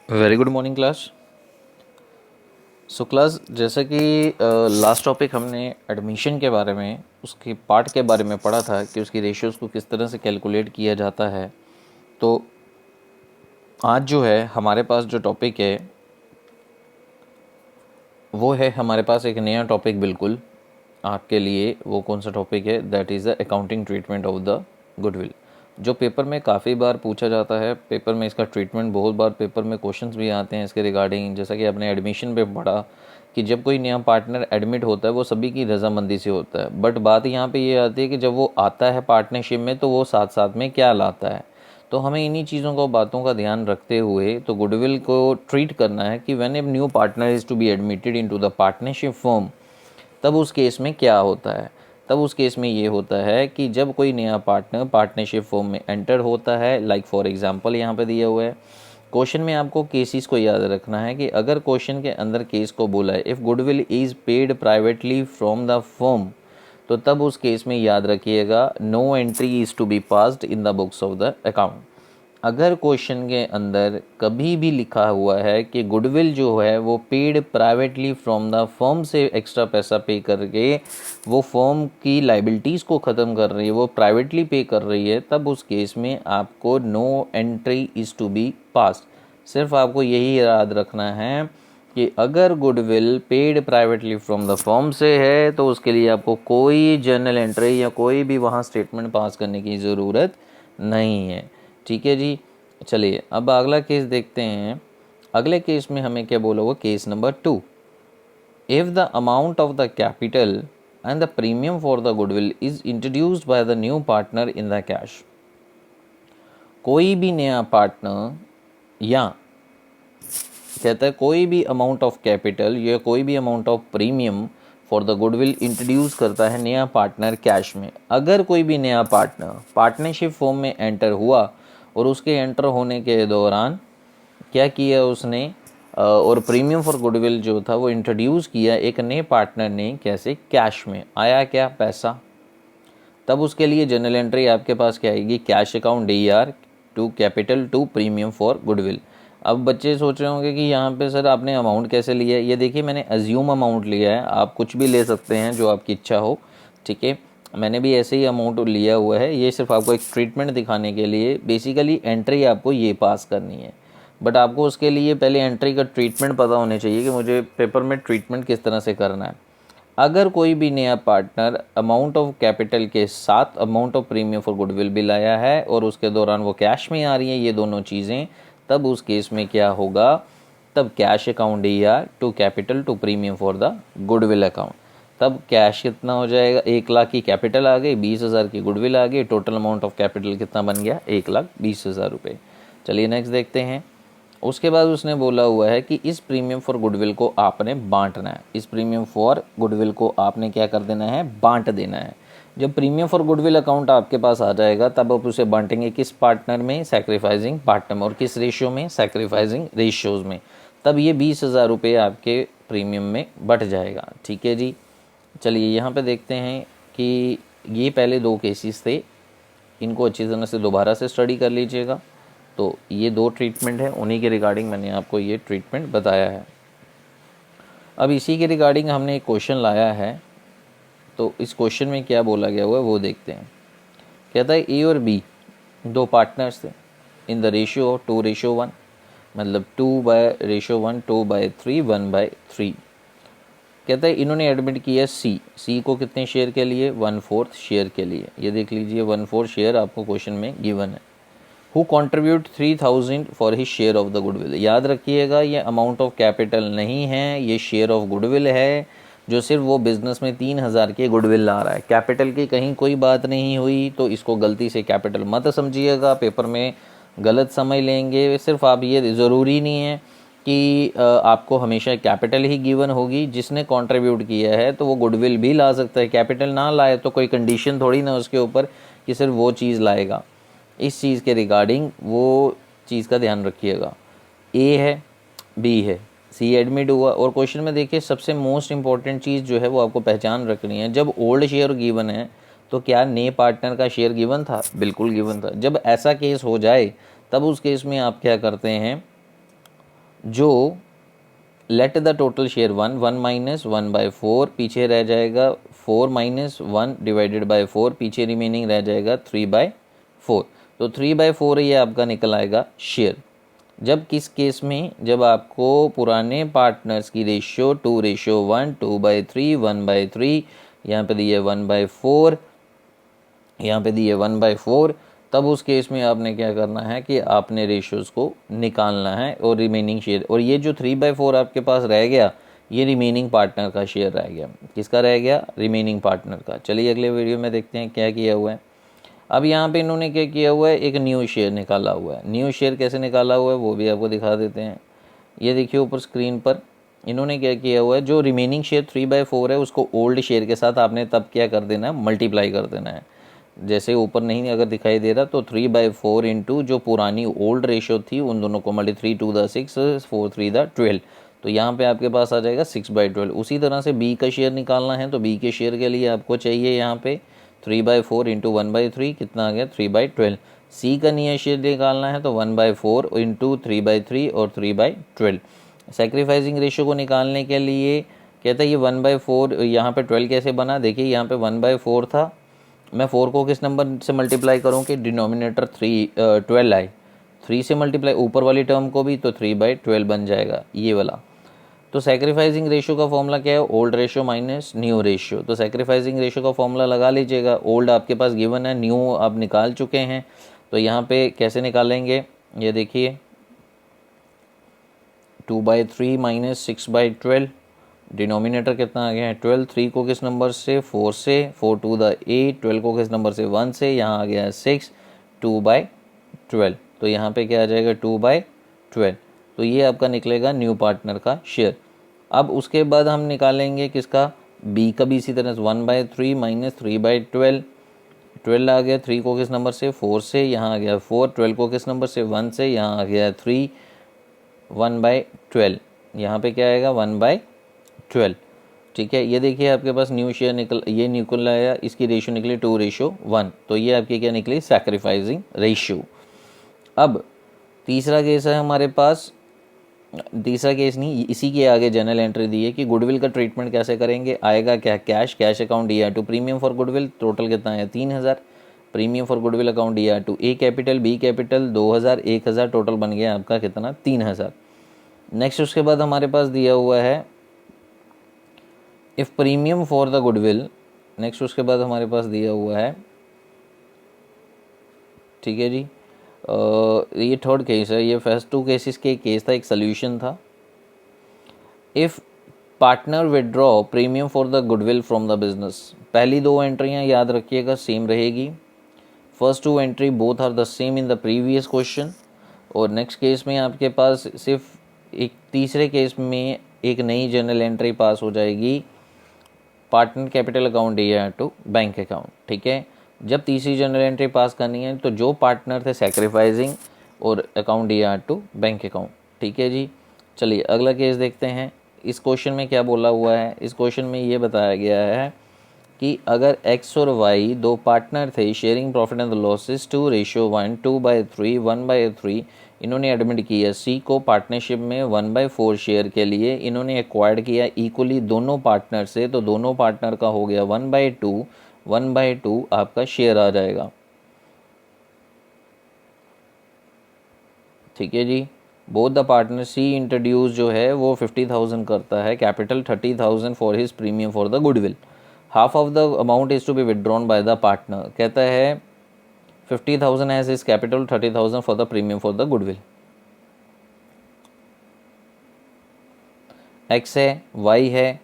Very good morning class. So class, जैसा कि last topic हमने एडमिशन के बारे में, उसके पार्ट के बारे में पढ़ा था कि उसकी रेशियोज़ को किस तरह से कैलकुलेट किया जाता है। तो आज जो है हमारे पास जो टॉपिक है वो है, हमारे पास एक नया टॉपिक बिल्कुल आपके लिए। वो कौन सा टॉपिक है? That is the accounting treatment of the goodwill, जो पेपर में काफ़ी बार पूछा जाता है। पेपर में इसका ट्रीटमेंट बहुत बार पेपर में क्वेश्चंस भी आते हैं इसके रिगार्डिंग। जैसा कि आपने एडमिशन पे पढ़ा कि जब कोई नया पार्टनर एडमिट होता है वो सभी की रजामंदी से होता है, बट बात यहाँ पे ये आती है कि जब वो आता है पार्टनरशिप में तो वो साथ साथ में क्या लाता है। तो हमें इन्हीं चीज़ों को, बातों का ध्यान रखते हुए तो गुडविल को ट्रीट करना है कि when a new partner is to be admitted into the partnership firm, तब उस केस में क्या होता है। तब उस केस में ये होता है कि जब कोई नया पार्टनर पार्टनरशिप फॉर्म में एंटर होता है, लाइक फॉर एग्जांपल यहाँ पे दिया हुआ है क्वेश्चन में, आपको केसेस को याद रखना है कि अगर क्वेश्चन के अंदर केस को बोला है if goodwill is paid privately from the firm, तो तब उस केस में याद रखिएगा no entry is to be passed in the books of the account. अगर क्वेश्चन के अंदर कभी भी लिखा हुआ है कि गुडविल जो है वो paid privately from the firm से एक्स्ट्रा पैसा पे करके वो फर्म की लाइबिलिटीज़ को ख़त्म कर रही है, वो प्राइवेटली पे कर रही है, तब उस केस में आपको no entry is to be passed. सिर्फ आपको यही याद रखना है कि अगर goodwill paid privately from the firm से है तो उसके लिए आपको कोई जर्नल एंट्री या कोई भी वहाँ स्टेटमेंट पास करने की ज़रूरत नहीं है। ठीक है जी। चलिए अब अगला केस देखते हैं। अगले केस में हमें क्या बोला हुआ? Case number 2, if the amount of the capital and the premium for the goodwill is introduced by the new partner in the cash. कोई भी नया पार्टनर या कहता है कोई भी अमाउंट ऑफ कैपिटल या कोई भी amount of premium for the goodwill introduce करता है नया पार्टनर कैश में। अगर कोई भी नया पार्टनर पार्टनरशिप फॉर्म में एंटर हुआ और उसके एंटर होने के दौरान क्या किया उसने, और प्रीमियम फॉर गुडविल जो था वो इंट्रोड्यूस किया एक नए पार्टनर ने, कैसे? कैश में आया क्या? पैसा। तब उसके लिए जनरल एंट्री आपके पास क्या आएगी? Cash account DER to capital to premium for goodwill. अब बच्चे सोच रहे होंगे कि यहाँ पे सर आपने अमाउंट कैसे लिया है? ये देखिए, मैंने अज्यूम अमाउंट लिया है, आप कुछ भी ले सकते हैं जो आपकी इच्छा हो। ठीक है, मैंने भी ऐसे ही अमाउंट लिया हुआ है। ये सिर्फ आपको एक ट्रीटमेंट दिखाने के लिए, बेसिकली एंट्री आपको ये पास करनी है, बट आपको उसके लिए पहले एंट्री का ट्रीटमेंट पता होने चाहिए कि मुझे पेपर में ट्रीटमेंट किस तरह से करना है। अगर कोई भी नया पार्टनर अमाउंट ऑफ कैपिटल के साथ amount of premium for goodwill भी लाया है और उसके दौरान वो कैश में आ रही है ये दोनों चीज़ें, तब उस केस में क्या होगा? तब cash account DER to capital to premium for the goodwill account. तब कैश कितना हो जाएगा? 1 लाख की कैपिटल आ गई, 20,000 की गुडविल आ गई, टोटल अमाउंट ऑफ कैपिटल कितना बन गया? 1,20,000 रुपये। चलिए नेक्स्ट देखते हैं। उसके बाद उसने बोला हुआ है कि इस प्रीमियम फॉर गुडविल को आपने बांटना है। इस प्रीमियम फॉर गुडविल को आपने क्या कर देना है? बांट देना है। जब प्रीमियम फॉर गुडविल अकाउंट आपके पास आ जाएगा तब आप उसे बांटेंगे किस पार्टनर में? सैक्रिफाइसिंग पार्टनर में। और किस रेशियो में? सैक्रिफाइसिंग रेशियोज में। तब ये 20,000 रुपये आपके प्रीमियम में बट जाएगा। ठीक है जी। चलिए यहाँ पे देखते हैं कि ये पहले 2 केसेस थे, इनको अच्छी तरह से दोबारा से स्टडी कर लीजिएगा। तो ये 2 ट्रीटमेंट है, उन्हीं के रिगार्डिंग मैंने आपको ये ट्रीटमेंट बताया है। अब इसी के रिगार्डिंग हमने एक क्वेश्चन लाया है, तो इस क्वेश्चन में क्या बोला गया हुआ है वो देखते हैं। कहता है A और B 2 पार्टनर्स थे इन द रेशियो 2:1, मतलब 2/1, 2/3, 1/3। कहता है इन्होंने एडमिट किया सी को कितने शेयर के लिए? 1/4 शेयर के लिए। ये देख लीजिए 1/4 शेयर आपको क्वेश्चन में गिवन है। Who contribute 3,000 for his share of the goodwill. याद रखिएगा ये अमाउंट ऑफ कैपिटल नहीं है, ये शेयर ऑफ गुडविल है, जो सिर्फ वो बिजनेस में 3,000 के गुडविल ला रहा है। कैपिटल की कहीं कोई बात नहीं हुई, तो इसको गलती से कैपिटल मत समझिएगा, पेपर में गलत समझ लेंगे। सिर्फ आप ये ज़रूरी नहीं है कि आपको हमेशा कैपिटल ही गिवन होगी। जिसने कंट्रीब्यूट किया है तो वो गुडविल भी ला सकता है, कैपिटल ना लाए तो कोई कंडीशन थोड़ी ना उसके ऊपर कि सिर्फ वो चीज़ लाएगा। इस चीज़ के रिगार्डिंग वो चीज़ का ध्यान रखिएगा। ए है, बी है, सी एडमिट हुआ। और क्वेश्चन में देखिए सबसे मोस्ट इंपॉर्टेंट चीज़ जो है वो आपको पहचान रखनी है। जब ओल्ड शेयर गिवन है तो क्या नए पार्टनर का शेयर गिवन था? बिल्कुल गिवन था। जब ऐसा केस हो जाए तब उस केस में आप क्या करते हैं? जो let the total share 1 minus 1/4, पीछे रह जाएगा 4 माइनस 1 डिवाइडेड बाय 4, पीछे रिमेनिंग रह जाएगा 3/4। तो 3/4 ये आपका निकल आएगा शेयर। जब किस केस में, जब आपको पुराने पार्टनर्स की रेशियो 2:1, 2/3, 1/3, यहाँ पे दिए 1/4, यहाँ पे दिए 1/4, तब उस केस में आपने क्या करना है कि आपने रेशियोज़ को निकालना है और रिमेनिंग शेयर, और ये जो 3/4 आपके पास रह गया, ये रिमेनिंग पार्टनर का शेयर रह गया। किसका रह गया? रिमेनिंग पार्टनर का। चलिए अगले वीडियो में देखते हैं क्या किया हुआ है। अब यहाँ पे इन्होंने क्या किया हुआ है, एक न्यू शेयर निकाला हुआ है। न्यू शेयर कैसे निकाला हुआ है वो भी आपको दिखा देते हैं। ये देखिए ऊपर स्क्रीन पर इन्होंने क्या किया हुआ है, जो रिमेनिंग शेयर 3/4 है उसको ओल्ड शेयर के साथ आपने तब क्या कर देना है, मल्टीप्लाई कर देना है। जैसे ऊपर नहीं अगर दिखाई दे रहा तो 3/4 इंटू जो पुरानी ओल्ड रेशो थी उन दोनों को मल्टी 3 2 6, 4 3 12, तो यहाँ पे आपके पास आ जाएगा 6/12। उसी तरह से बी का शेयर निकालना है तो बी के शेयर के लिए आपको चाहिए यहाँ पे 3/4 इंटू 1/3, कितना आ गया 3/12। सी का नियर शेयर निकालना है तो 1/4 इंटू 3/3 और 3/12। सेक्रीफाइसिंग रेशियो को निकालने के लिए कहता है ये 1/4, यहाँ पे 12 कैसे बना, देखिए यहाँ पे 1/4 था, मैं 4 को किस नंबर से मल्टीप्लाई करूँ कि डिनोमिनेटर 12 आए, 3 से मल्टीप्लाई ऊपर वाली टर्म को भी, तो 3/12 बन जाएगा ये वाला। तो सेक्रीफाइसिंग रेशियो का फॉर्मूला क्या है, old ratio minus new ratio. तो सेक्रीफाइसिंग रेशियो का फॉर्मूला लगा लीजिएगा। ओल्ड आपके पास गिवन है, न्यू आप निकाल चुके हैं, तो यहाँ पे कैसे निकालेंगे, ये देखिए 2/3 माइनस 6/12, डिनोमिनेटर कितना आ गया है 12, 3 को किस नंबर से, 4 से, 4 2 8, 12 को किस नंबर से, 1 से, यहाँ आ गया है 6, 2/12, तो यहाँ पे क्या आ जाएगा 2/12। तो ये आपका निकलेगा न्यू पार्टनर का शेयर। अब उसके बाद हम निकालेंगे किसका, बी का भी इसी तरह से 1/3 माइनस 3/12, 12 आ गया, 3 को किस नंबर से, 4 से, यहाँ आ गया 4, 12 को किस नंबर से, 1 से, यहाँ आ गया 3, 1/12, यहाँ पे क्या आएगा 1/12। ठीक है, ये देखिए आपके पास न्यू शेयर निकल आया, इसकी रेशियो निकली 2:1, तो ये आपकी क्या निकली, सैक्रिफाइसिंग रेशियो। अब तीसरा केस है हमारे पास, तीसरा केस नहीं, इसी के आगे जनरल एंट्री दी है कि गुडविल का ट्रीटमेंट कैसे करेंगे। आएगा क्या, cash account ER2 premium for goodwill, total कितना है 3000, premium for goodwill account ER2 A capital B capital 2000 1000, total बन गया आपका कितना 3000। नेक्स्ट उसके बाद हमारे पास दिया हुआ है if premium for the goodwill, next उसके बाद हमारे पास दिया हुआ है, ठीक है जी, ये थर्ड केस है, ये फर्स्ट 2 केसेस के केस था, एक सोल्यूशन था। If partner withdraw premium for the goodwill from the business, पहली 2 एंट्रियाँ याद रखिएगा सेम रहेगी, first 2 entry both are the same in the previous question, और नेक्स्ट केस में आपके पास सिर्फ एक तीसरे केस में एक नई जनरल एंट्री पास हो जाएगी, partner capital account ER2 bank account. ठीक है, जब तीसरी जनरल एंट्री पास करनी है तो जो पार्टनर थे सैक्रिफाइसिंग और अकाउंट ER2 बैंक अकाउंट। ठीक है जी, चलिए अगला केस देखते हैं। इस क्वेश्चन में क्या बोला हुआ है, इस क्वेश्चन में ये बताया गया है कि अगर X और Y 2 पार्टनर थे शेयरिंग प्रॉफिट एंड लॉसेस 2:1, 2/3, 1/3, इन्होंने एडमिट किया सी को पार्टनरशिप में 1/4 शेयर के लिए, इन्होंने एक्वायर्ड किया इक्वली दोनों पार्टनर से, तो दोनों पार्टनर का हो गया 1/2, 1/2 आपका शेयर आ जाएगा। ठीक है जी, both the partner C introduce जो है वो 50,000 करता है capital, 30,000 for his premium for the goodwill, half of the amount is to be withdrawn by the partner. कहता है 50,000 as his capital, 30,000 for the premium for the goodwill. X है, Y है,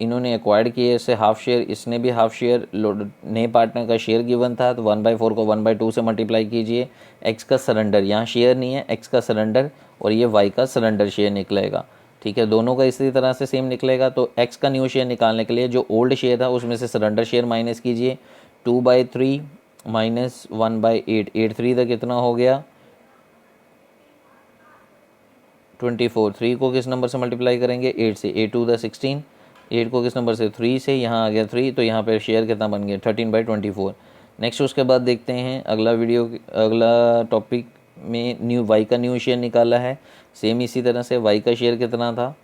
इन्होंने एक्वायर्ड किए इससे हाफ शेयर, इसने भी half share, नए पार्टनर का शेयर गिवन था तो 1/4 को 1/2 से मल्टीप्लाई कीजिए, एक्स का सरेंडर, यहाँ शेयर नहीं है, एक्स का सरेंडर और ये वाई का सरेंडर शेयर निकलेगा। ठीक है, दोनों का इसी तरह से सेम निकलेगा। तो एक्स का न्यू शेयर निकालने के लिए जो ओल्ड शेयर था उसमें से सरेंडर शेयर माइनस कीजिए, 2/3 माइनस 1/8, 8/3 तक कितना हो गया 24, 3 को किस नंबर से मल्टीप्लाई करेंगे 8 से, 8 2 16, 8 को किस नंबर से 3 से, यहाँ आ गया 3, तो यहाँ पे शेयर कितना बन गया 13/24। नेक्स्ट उसके बाद देखते हैं अगला टॉपिक में न्यू वाई का न्यू शेयर निकाला है। सेम इसी तरह से वाई का शेयर कितना था,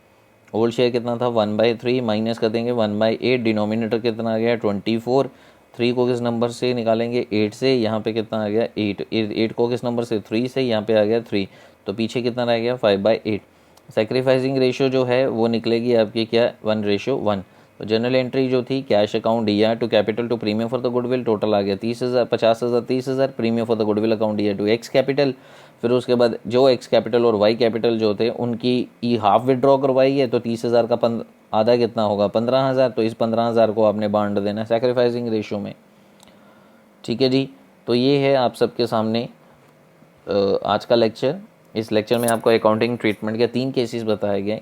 ओल्ड शेयर कितना था 1/3 माइनस कर देंगे 1/8, डिनोमिनेटर कितना आ गया 24, 3 को किस नंबर से निकालेंगे 8 से, यहाँ पे कितना आ गया 8 को किस नंबर से 3 से, यहाँ पे आ गया 3, तो पीछे कितना रह गया 5/8। सेक्रीफाइसिंग रेशियो जो है वो निकलेगी आपकी क्या 1:1। तो जनरल एंट्री जो थी कैश अकाउंट दिया to capital to premium for the goodwill, total आ गया 30,000, 50,000 30,000, premium for the goodwill account दिया टू एक्स कैपिटल। फिर उसके बाद जो एक्स कैपिटल और वाई कैपिटल जो थे उनकी ई हाफ विड्रॉ करवाई है, तो 30,000 का आधा कितना होगा 15,000, तो इस 15,000 को आपने बांट देना सैक्रिफाइसिंग रेशियो में। ठीक है जी, तो ये है आप सबके सामने आज का लेक्चर। इस लेक्चर में आपको अकाउंटिंग ट्रीटमेंट के 3 केसेस बताए गए,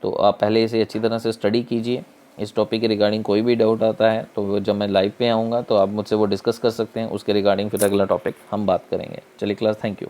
तो आप पहले इसे अच्छी तरह से स्टडी कीजिए। इस टॉपिक के रिगार्डिंग कोई भी डाउट आता है तो जब मैं लाइव पे आऊँगा तो आप मुझसे वो डिस्कस कर सकते हैं, उसके रिगार्डिंग फिर अगला टॉपिक हम बात करेंगे। चलिए क्लास, थैंक यू।